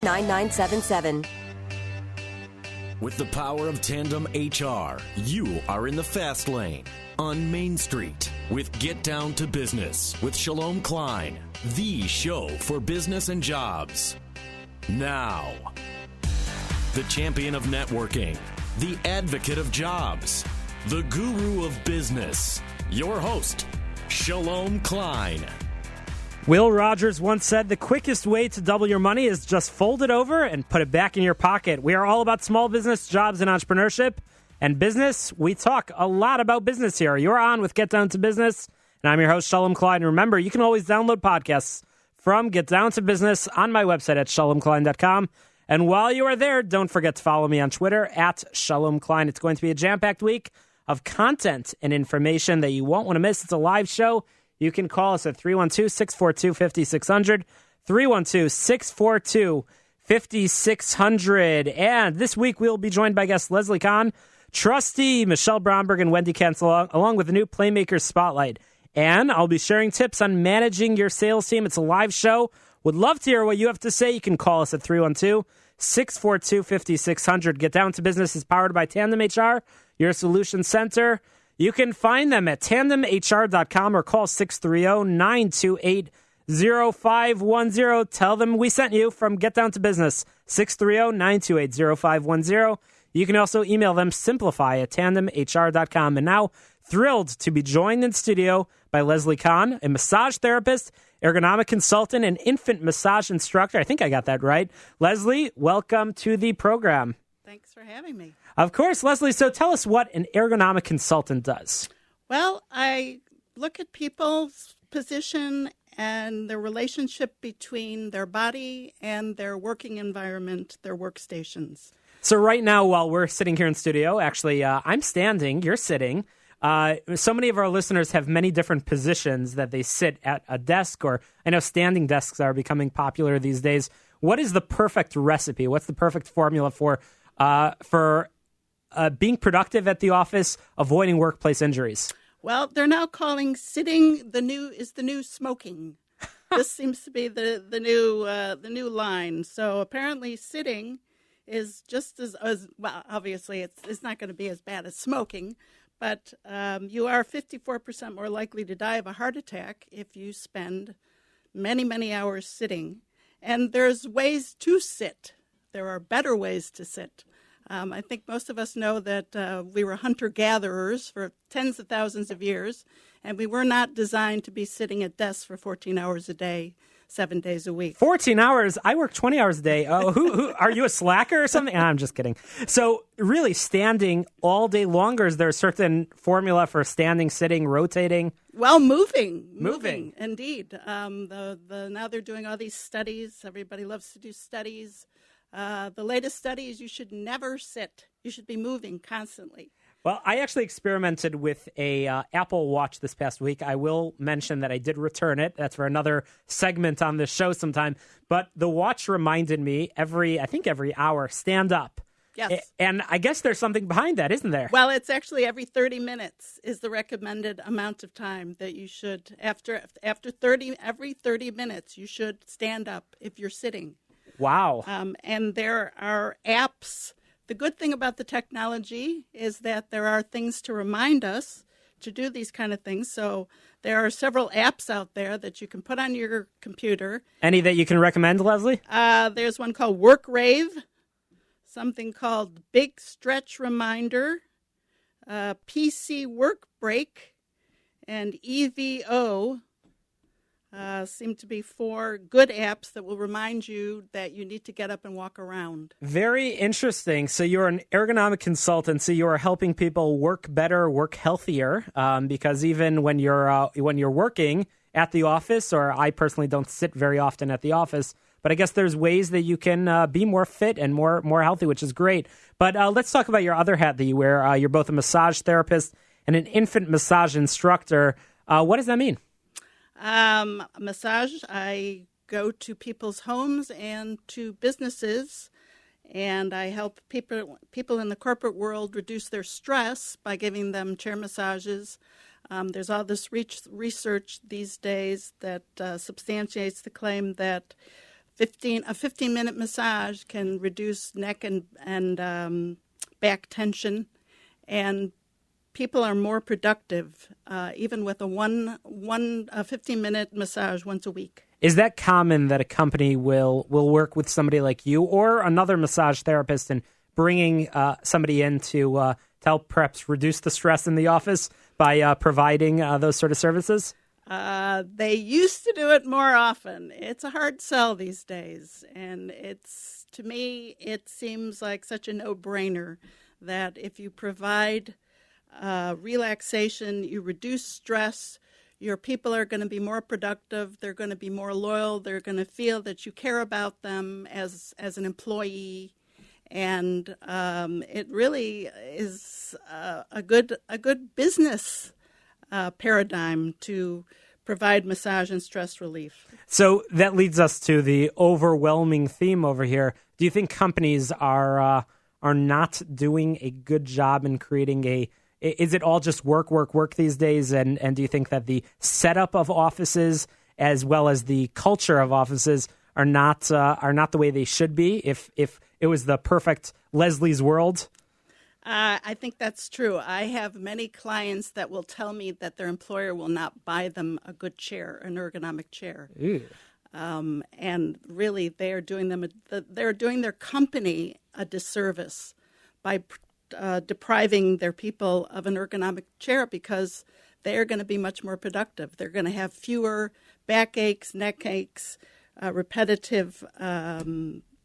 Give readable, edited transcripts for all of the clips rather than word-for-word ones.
9977. With the power of Tandem HR, you are in the fast lane on Main Street with Get Down to Business with Shalom Klein, the show for business and jobs. Now, the champion of networking, the advocate of jobs, the guru of business, your host, Shalom Klein. Will Rogers once said the quickest way to double your money is just fold it over and put it back in your pocket. We are all about small business, jobs, and entrepreneurship. And business, we talk a lot about business here. You're on with Get Down to Business, and I'm your host, Shalom Klein. Remember, you can always download podcasts from Get Down to Business on my website at shalomklein.com. And while you are there, don't forget to follow me on Twitter at Shalom Klein. It's going to be a jam-packed week of content and information that you won't want to miss. It's a live show. You can call us at 312-642-5600, 312-642-5600. And this week we'll be joined by guests Leslie Kahn, Trustee Michelle Bromberg, and Wendy Kensel, along with the new Playmakers Spotlight. And I'll be sharing tips on managing your sales team. It's a live show. Would love to hear what you have to say. You can call us at 312-642-5600. Get Down to Business is powered by Tandem HR, your solution center. You can find them at tandemhr.com or call 630-928-0510. Tell them we sent you from Get Down to Business, 630-928-0510. You can also email them, simplify@tandemhr.com. And now, thrilled to be joined in studio by Leslie Kahn, a massage therapist, ergonomic consultant, and infant massage instructor. I think I got that right. Leslie, welcome to the program. Thanks for having me. Of course, Leslie. So tell us what an ergonomic consultant does. Well, I look at people's position and the relationship between their body and their working environment, their workstations. So right now, while we're sitting here in studio, actually, I'm standing, you're sitting. So many of our listeners have many different positions that they sit at a desk, or I know standing desks are becoming popular these days. What is the perfect recipe? What's the perfect formula for being productive at the office, avoiding workplace injuries? Well, they're now calling sitting the new smoking. This seems to be the new line. So apparently, sitting is just as well. Obviously, it's not going to be as bad as smoking, but you are 54% more likely to die of a heart attack if you spend many, many hours sitting. And there's ways to sit. There are better ways to sit. I think most of us know that we were hunter-gatherers for tens of thousands of years, and we were not designed to be sitting at desks for 14 hours a day, 7 days a week. 14 hours? I work 20 hours a day. Oh, who are you, a slacker or something? I'm just kidding. So really standing all day longer, is there a certain formula for standing, sitting, rotating? Well, moving, indeed. Now they're doing all these studies. Everybody loves to do studies. The latest study is you should never sit. You should be moving constantly. Well, I actually experimented with a Apple Watch this past week. I will mention that I did return it. That's for another segment on this show sometime. But the watch reminded me every hour, stand up. Yes. And I guess there's something behind that, isn't there? Well, it's actually every 30 minutes is the recommended amount of time that you should, every 30 minutes, you should stand up if you're sitting. Wow. And there are apps. The good thing about the technology is that there are things to remind us to do these kind of things. So there are several apps out there that you can put on your computer. Any that you can recommend, Leslie? There's one called Work Rave, something called Big Stretch Reminder, PC Work Break, and EVO. Seem to be 4 good apps that will remind you that you need to get up and walk around. Very interesting. So you're an ergonomic consultant, so you are helping people work better, work healthier, because even when you're working at the office, or I personally don't sit very often at the office, but I guess there's ways that you can be more fit and more healthy, which is great. But let's talk about your other hat that you wear. You're both a massage therapist and an infant massage instructor. What does that mean? Massage, I go to people's homes and to businesses, and I help people in the corporate world reduce their stress by giving them chair massages. There's all this research these days that substantiates the claim that a 15-minute massage can reduce neck and back tension, and people are more productive, even with a 15-minute massage once a week. Is that common that a company will work with somebody like you or another massage therapist and bringing somebody in to help perhaps reduce the stress in the office by providing those sort of services? They used to do it more often. It's a hard sell these days, and to me, it seems like such a no-brainer that if you provide relaxation, you reduce stress, your people are going to be more productive, they're going to be more loyal, they're going to feel that you care about them as an employee, and it really is a good business paradigm to provide massage and stress relief. So that leads us to the overwhelming theme over here. Do you think companies are not doing a good job in creating is it all just work these days? And do you think that the setup of offices as well as the culture of offices are not the way they should be if it was the perfect Leslie's world? I think that's true. I have many clients that will tell me that their employer will not buy them a good chair, an ergonomic chair. And really, they're doing their company a disservice by depriving their people of an ergonomic chair, because they're going to be much more productive. They're going to have fewer backaches, neck aches, repetitive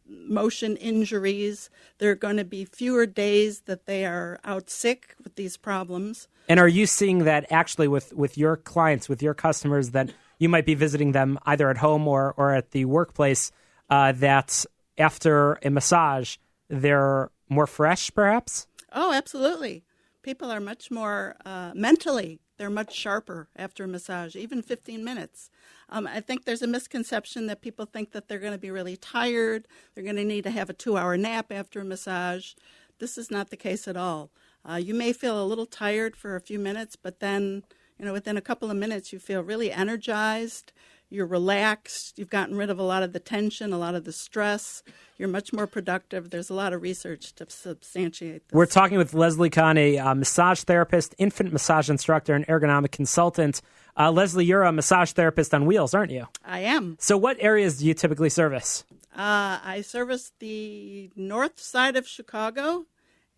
motion injuries. There are going to be fewer days that they are out sick with these problems. And are you seeing that actually with your clients, with your customers, that you might be visiting them either at home or at the workplace, that after a massage, they're more fresh, perhaps? Oh, absolutely. People are much more mentally, they're much sharper after a massage, even 15 minutes. I think there's a misconception that people think that they're going to be really tired, they're going to need to have a 2-hour nap after a massage. This is not the case at all. You may feel a little tired for a few minutes, but then, within a couple of minutes, you feel really energized. You're relaxed. You've gotten rid of a lot of the tension, a lot of the stress. You're much more productive. There's a lot of research to substantiate this. We're talking with Leslie Kahn, a massage therapist, infant massage instructor, and ergonomic consultant. Leslie, you're a massage therapist on wheels, aren't you? I am. So what areas do you typically service? I service the north side of Chicago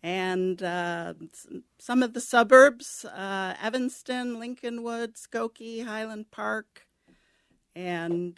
and some of the suburbs, Evanston, Lincolnwood, Skokie, Highland Park. And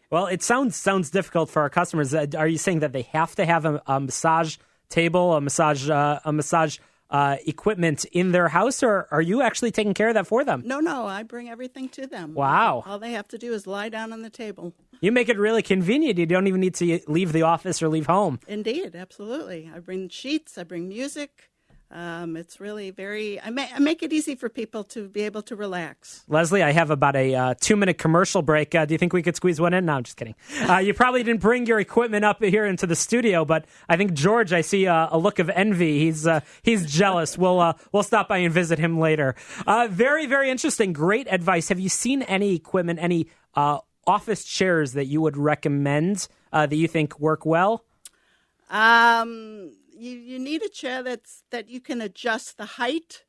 well, it sounds difficult for our customers. Are you saying that they have to have a massage table, a massage equipment in their house, or are you actually taking care of that for them? No, I bring everything to them. Wow! All they have to do is lie down on the table. You make it really convenient. You don't even need to leave the office or leave home. Indeed, absolutely. I bring sheets. I bring music. It's really I make it easy for people to be able to relax. Leslie, I have about a 2-minute commercial break. Do you think we could squeeze one in? No, I'm just kidding. You probably didn't bring your equipment up here into the studio, but I think George, I see a look of envy. He's jealous. We'll stop by and visit him later. Very, very interesting. Great advice. Have you seen any equipment, any office chairs that you would recommend that you think work well? You need a chair that you can adjust the height.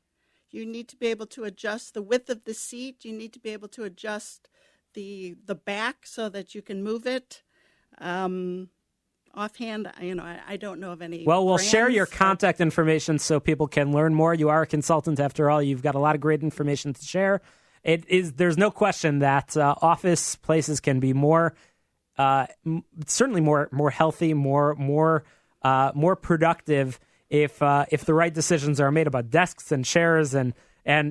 You need to be able to adjust the width of the seat. You need to be able to adjust the back so that you can move it. Offhand, I don't know of any. Well, we'll brands, share your contact information so people can learn more. You are a consultant, after all. You've got a lot of great information to share. There's no question that office places can be more, certainly more healthy, more productive if the right decisions are made about desks and chairs. And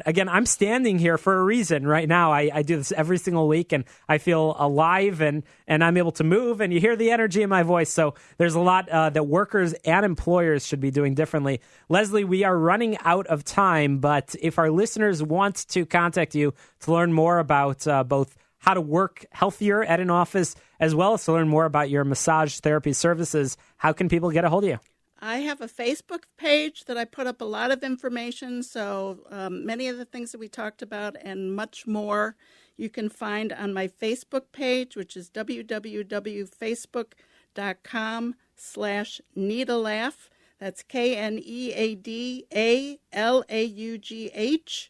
again, I'm standing here for a reason right now. I do this every single week, and I feel alive, and I'm able to move, and you hear the energy in my voice. So there's a lot that workers and employers should be doing differently. Leslie, we are running out of time, but if our listeners want to contact you to learn more about both how to work healthier at an office, as well as to learn more about your massage therapy services, how can people get a hold of you? I have a Facebook page that I put up a lot of information, so many of the things that we talked about and much more. you can find on my Facebook page, which is www.facebook.com/Needalaugh. That's KNEADALAUGH.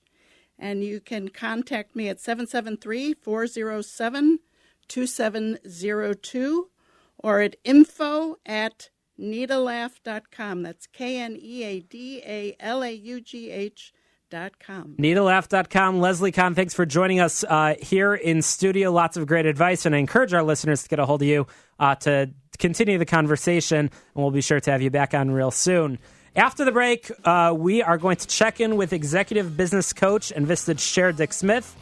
And you can contact me at 773-407-2702 or at info@needalaugh.com. That's KNEADALAUGH.com. Needalaugh.com. Leslie Kahn, thanks for joining us here in studio. Lots of great advice, and I encourage our listeners to get a hold of you to continue the conversation, and we'll be sure to have you back on real soon. After the break, we are going to check in with executive business coach and Vistage Chair Dick Smith.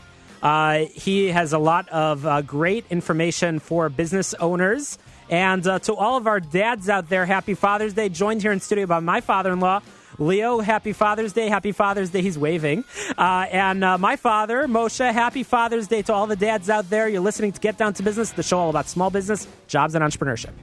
He has a lot of great information for business owners. And to all of our dads out there, happy Father's Day. Joined here in studio by my father-in-law, Leo. Happy Father's Day. Happy Father's Day. He's waving. And my father, Moshe. Happy Father's Day to all the dads out there. You're listening to Get Down to Business, the show all about small business, jobs, and entrepreneurship.